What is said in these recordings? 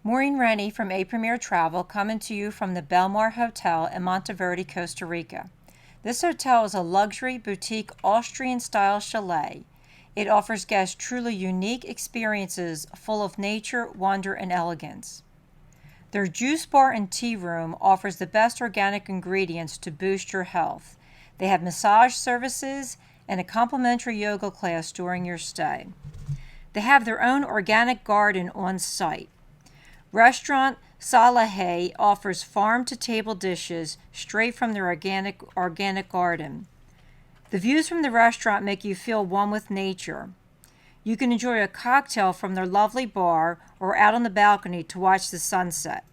Maureen Rennie from A Premier Travel coming to you from the Belmar Hotel in Monteverde, Costa Rica. This hotel is a luxury boutique Austrian-style chalet. It offers guests truly unique experiences full of nature, wonder, and elegance. Their juice bar and tea room offers the best organic ingredients to boost your health. They have massage services and a complimentary yoga class during your stay. They have their own organic garden on site. Restaurant Salahay offers farm-to-table dishes straight from their organic garden. The views from the restaurant make you feel one with nature. You can enjoy a cocktail from their lovely bar or out on the balcony to watch the sunset.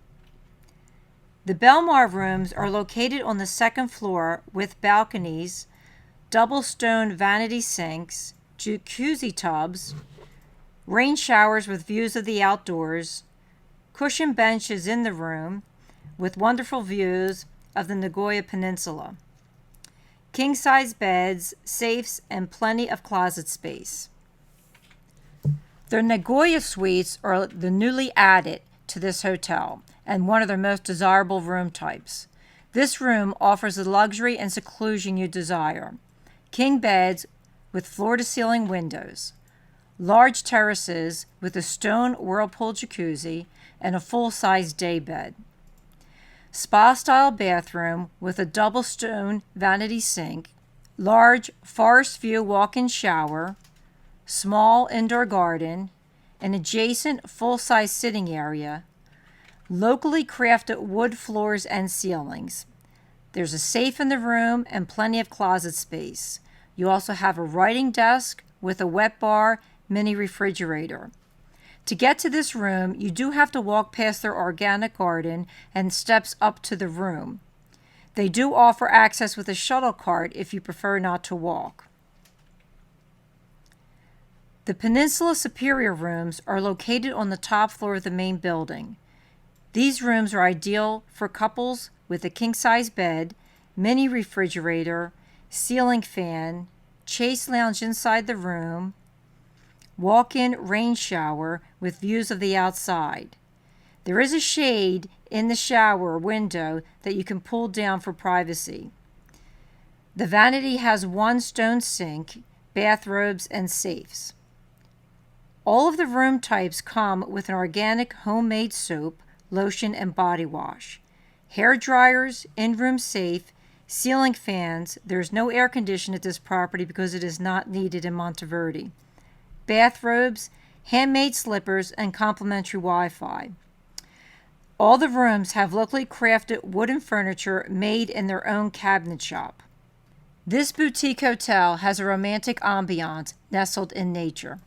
The Belmar Rooms are located on the second floor with balconies, double stone vanity sinks, jacuzzi tubs, rain showers with views of the outdoors, cushioned benches in the room with wonderful views of the Nagoya Peninsula, king-size beds, safes, and plenty of closet space. Their Nagoya Suites are the newly added to this hotel and one of their most desirable room types. This room offers the luxury and seclusion you desire. King beds with floor-to-ceiling windows, large terraces with a stone whirlpool jacuzzi, and a full-size day bed. Spa-style bathroom with a double stone vanity sink, large forest view walk-in shower, small indoor garden, an adjacent full-size sitting area, locally crafted wood floors and ceilings. There's a safe in the room and plenty of closet space. You also have a writing desk with a wet bar, mini refrigerator. To get to this room, you do have to walk past their organic garden and steps up to the room. They do offer access with a shuttle cart if you prefer not to walk. The Peninsula Superior Rooms are located on the top floor of the main building. These rooms are ideal for couples with a king-size bed, mini refrigerator, ceiling fan, chase lounge inside the room, walk-in rain shower with views of the outside. There is a shade in the shower window that you can pull down for privacy. The vanity has one stone sink, bathrobes, and safes. All of the room types come with an organic homemade soap, lotion, and body wash. Hair dryers, in-room safe, ceiling fans. There's no air conditioning at this property because it is not needed in Monteverde. Bathrobes, handmade slippers, and complimentary Wi-Fi. All the rooms have locally crafted wooden furniture made in their own cabinet shop. This boutique hotel has a romantic ambiance nestled in nature.